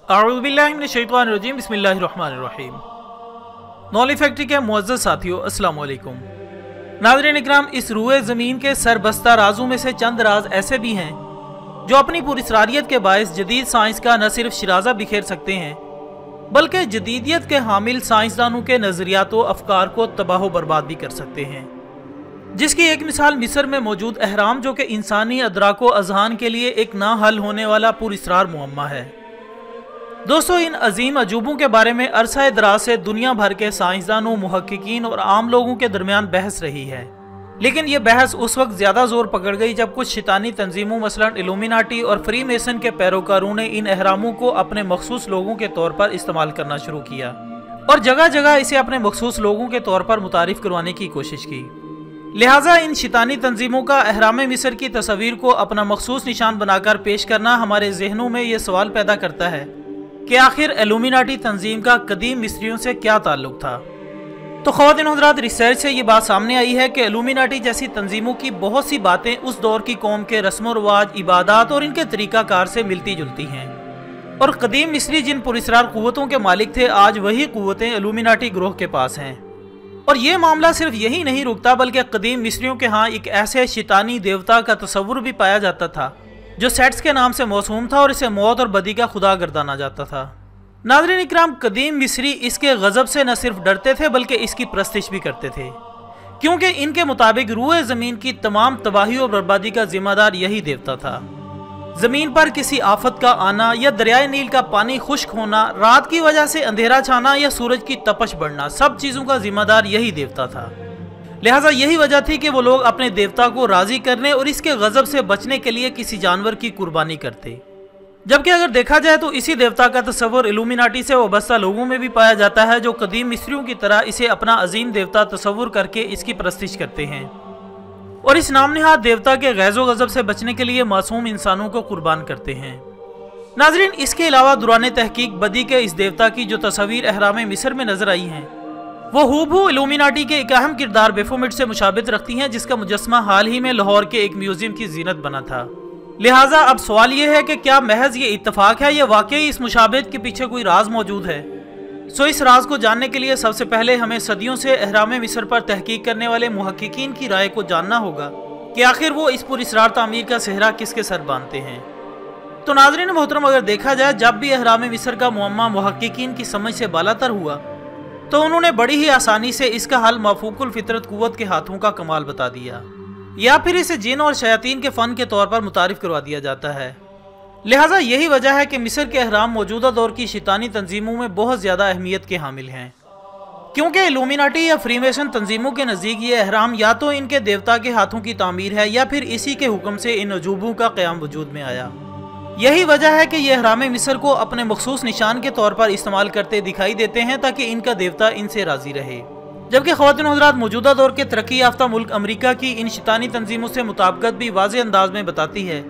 अऊज़ुबिल्लाहिमिनश्शैतानिर्रजीम बिस्मिल्लाहिर्रहमानिर्रहीम। Knowledge factory के मुअज़्ज़ज़ साथियों, अस्सलाम वालेकुम। नाज़रीन इकराम, इस रूए ज़मीन के सरबस्ता राजों में से चंद राज ऐसे भी हैं जो अपनी पुरअसरारियत के बायस जदीद साइंस का न सिर्फ शिराजा बिखेर सकते हैं बल्कि जदीदियत के हामिल साइंसदानों के नज़रियात व अफकार को तबाह बर्बाद भी कर सकते हैं। जिसकी एक मिसाल मिस्र में मौजूद अहराम, जो कि इंसानी अदराक व अज़हान के लिए एक ना हल होने वाला पुरअसरार मुअम्मा है। दोस्तों, इन अजीम अजूबों के बारे में अरसा दराज से दुनिया भर के साइंसदानों, मुहक्किकीन और आम लोगों के दरमियान बहस रही है। लेकिन यह बहस उस वक्त ज़्यादा जोर पकड़ गई जब कुछ शैतानी तंजीमों मसलन इल्यूमिनाटी और फ्री मेसन के पैरोकारों ने इन अहरामों को अपने मखसूस लोगों के तौर पर इस्तेमाल करना शुरू किया और जगह जगह इसे अपने मखसूस लोगों के तौर पर मुतारिफ करवाने की कोशिश की। लिहाजा इन शैतानी तंजीमों का अहराम मिस्र की तस्वीर को अपना मखसूस निशान बनाकर पेश करना हमारे जहनों में ये सवाल पैदा करता है कि आखिर इल्यूमिनाटी तंजीम का कदीम मिस्रियों से क्या ताल्लुक था। तो ख़वातीन हज़रात, रिसर्च से ये बात सामने आई है कि इल्यूमिनाटी जैसी तंजीमों की बहुत सी बातें उस दौर की कौम के रस्म व रिवाज, इबादत और इनके तरीक़ाकार से मिलती जुलती हैं और कदीम मिस्री जिन पुरअसरार क़ुव्वतों के मालिक थे, आज वही क़ुव्वतें इल्यूमिनाटी ग्रोह के पास हैं। और ये मामला सिर्फ यही नहीं रुकता बल्कि कदीम मिस्रियों के यहाँ एक ऐसे शैतानी देवता का तस्वुर भी पाया जाता था जो सेट्स के नाम से मौसूम था और इसे मौत और बदी का खुदा गर्दाना जाता था। नाज़रीन इकराम, कदीम मिस्री इसके गज़ब से न सिर्फ डरते थे बल्कि इसकी प्रस्तिश भी करते थे, क्योंकि इनके मुताबिक रूए ज़मीन की तमाम तबाही और बर्बादी का जिम्मेदार यही देवता था। ज़मीन पर किसी आफत का आना या दरियाए नील का पानी खुश्क होना, रात की वजह से अंधेरा छाना या सूरज की तपश बढ़ना, सब चीज़ों का जिम्मेदार यही देवता था। लिहाजा यही वजह थी कि वो लोग अपने देवता को राज़ी करने और इसके गज़ब से बचने के लिए किसी जानवर की कुर्बानी करते। जबकि अगर देखा जाए तो इसी देवता का तस्वुर इल्यूमिनाटी से वाबस्ता लोगों में भी पाया जाता है, जो कदीम मिस्रियों की तरह इसे अपना अजीम देवता तस्वुर करके इसकी प्रस्तिश करते हैं और इस नाम निहाद देवता के गैज़ो गज़ब से बचने के लिए मासूम इंसानों को कुर्बान करते हैं। नाज़रीन, इसके अलावा दौरान तहकीक बदी के इस देवता की जो तस्वीर अहराम मिस्र में नजर आई हैं वो हूबहू इल्यूमिनाटी के एक अहम किरदार बेफोमिट से मुशाबित रखती हैं, जिसका मुजस्समा हाल ही में लाहौर के एक म्यूजियम की जीनत बना था। लिहाजा अब सवाल यह है कि क्या महज ये इत्तफाक है या वाकई इस मुशाबित के पीछे कोई राज मौजूद है। सो इस राज को जानने के लिए सबसे पहले हमें सदियों से अहराम मिस्र पर तहकीक करने वाले मुहक्किकीन की राय को जानना होगा कि आखिर वो इस पुरअसरार तामीर का सेहरा किसके सर बांधते हैं। तो नाज़रीन मोहतरम, अगर देखा जाए, जब भी अहराम मिस्र का मुअम्मा मुहक्किकीन की समझ से बालातर हुआ तो उन्होंने बड़ी ही आसानी से इसका हल माफूकुल फितरत कुव्वत के हाथों का कमाल बता दिया, या फिर इसे जिन और शयातीन के फ़न के तौर पर मुतारिफ करवा दिया जाता है। लिहाजा यही वजह है कि मिस्र के अहराम मौजूदा दौर की शैतानी तंजीमों में बहुत ज़्यादा अहमियत के हामिल हैं, क्योंकि इल्यूमिनाटी या फ्रीमेसन तंजीमों के नज़दीक ये अहराम या तो इनके देवता के हाथों की तामीर है या फिर इसी के हुक्म से इन अजूबों का क़याम वजूद में आया। यही वजह है कि ये अहराम मिस्र को अपने मखसूस निशान के तौर पर इस्तेमाल करते दिखाई देते हैं ताकि इनका देवता इनसे राज़ी रहे। जबकि ख़वातीन हज़रात, मौजूदा दौर के तरक्की याफ्ता मुल्क अमरीका की इन शैतानी तंजीमों से मुताबिकत भी वाज़े अंदाज में बताती है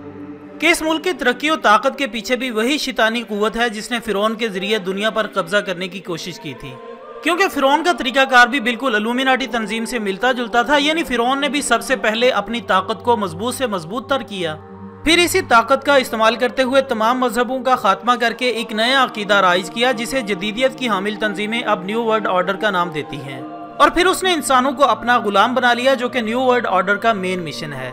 कि इस मुल्क की तरक्की और ताकत के पीछे भी वही शैतानी क़ुव्वत है जिसने फ़िरौन के ज़रिए दुनिया पर कब्जा करने की कोशिश की थी। क्योंकि फ़िरौन का तरीक़ाकार भी बिल्कुल इल्यूमिनाटी तंजीम से मिलता जुलता था, यानी फ़िरौन ने भी सबसे पहले अपनी ताकत को मजबूत से मजबूत तर किया, फिर इसी ताकत का इस्तेमाल करते हुए तमाम मजहबों का खात्मा करके एक नया अकीदा राइज किया जिसे जदीदियत की हामिल तंजीमें अब न्यू वर्ल्ड ऑर्डर का नाम देती हैं। और फिर उसने इंसानों को अपना गुलाम बना लिया, जो कि न्यू वर्ल्ड ऑर्डर का मेन मिशन है।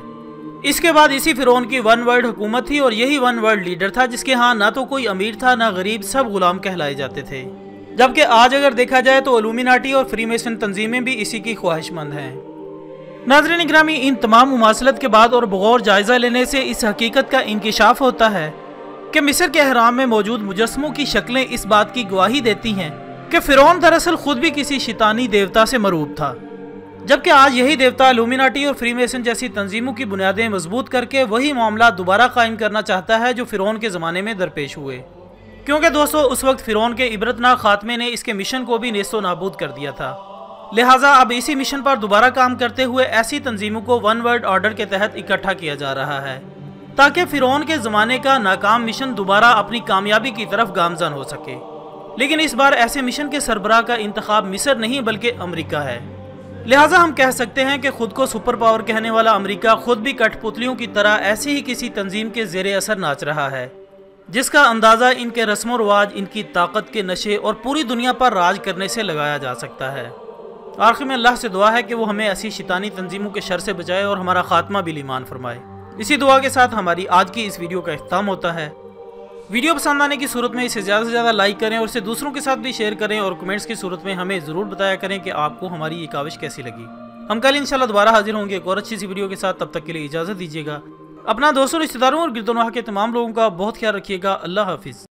इसके बाद इसी फिरौन की वन वर्ल्ड हुकूमत थी और यही वन वर्ल्ड लीडर था, जिसके यहाँ ना तो कोई अमीर था ना गरीब, सब गुलाम कहलाए जाते थे। जबकि आज अगर देखा जाए तो इल्यूमिनाटी और फ्रीमेसन तंजीमें भी इसी की ख्वाहिशमंद हैं। नाज़रीन इकरामी, इन तमाम मुमासलत के बाद और बगौर जायज़ा लेने से इस हकीकत का इंकिशाफ होता है कि मिस्र के अहराम में मौजूद मुजस्समों की शक्लें इस बात की गवाही देती हैं कि फ़िरौन दरअसल खुद भी किसी शैतानी देवता से मरूब था। जबकि आज यही देवता इल्यूमिनाटी और फ्रीमेसन जैसी तंजीमों की बुनियादें मजबूत करके वही मामला दोबारा कायम करना चाहता है जो फ़िरौन के ज़माने में दरपेश हुए। क्योंकि दोस्तों, उस वक्त फ़िरौन के इबरतनाक खात्मे ने इसके मिशन को भी नेस्तो नाबूद कर दिया था। लिहाजा अब इसी मिशन पर दोबारा काम करते हुए ऐसी तंजीमों को वन वर्ल्ड ऑर्डर के तहत इकट्ठा किया जा रहा है ताकि फ़िरौन के ज़माने का नाकाम मिशन दोबारा अपनी कामयाबी की तरफ गामज़न हो सके। लेकिन इस बार ऐसे मिशन के सरबराह का इंतखाब मिस्र नहीं बल्कि अमरीका है। लिहाजा हम कह सकते हैं कि खुद को सुपर पावर कहने वाला अमरीका खुद भी कठपुतलियों की तरह ऐसी ही किसी तंजीम के ज़ेरे असर नाच रहा है جس کا اندازہ ان کے رسم و رواج، ان کی طاقت کے نشے اور پوری دنیا پر راج کرنے سے لگایا جا سکتا ہے۔ آخر میں اللہ سے دعا ہے کہ وہ ہمیں ایسی شیطانی تنظیموں کے شر سے بچائے اور ہمارا خاتمہ بھی ایمان فرمائے۔ اسی دعا کے ساتھ ہماری آج کی اس ویڈیو کا اختتام ہوتا ہے۔ ویڈیو پسند آنے کی صورت میں اسے زیادہ سے زیادہ لائک کریں اور اسے دوسروں کے ساتھ بھی شیئر کریں، اور کمنٹس کی صورت میں ہمیں ضرور بتایا کریں کہ آپ کو ہماری یہ کاوش کیسی لگی۔ ہم کل انشاءاللہ دوبارہ حاضر ہوں گے ایک اور اچھی سی ویڈیو کے ساتھ۔ تب تک کے لیے اجازت دیجیے گا۔ اپنا دوستوں، رشتہ داروں اور گرد و نواح کے تمام لوگوں کا بہت خیال رکھیے گا۔ اللہ حافظ۔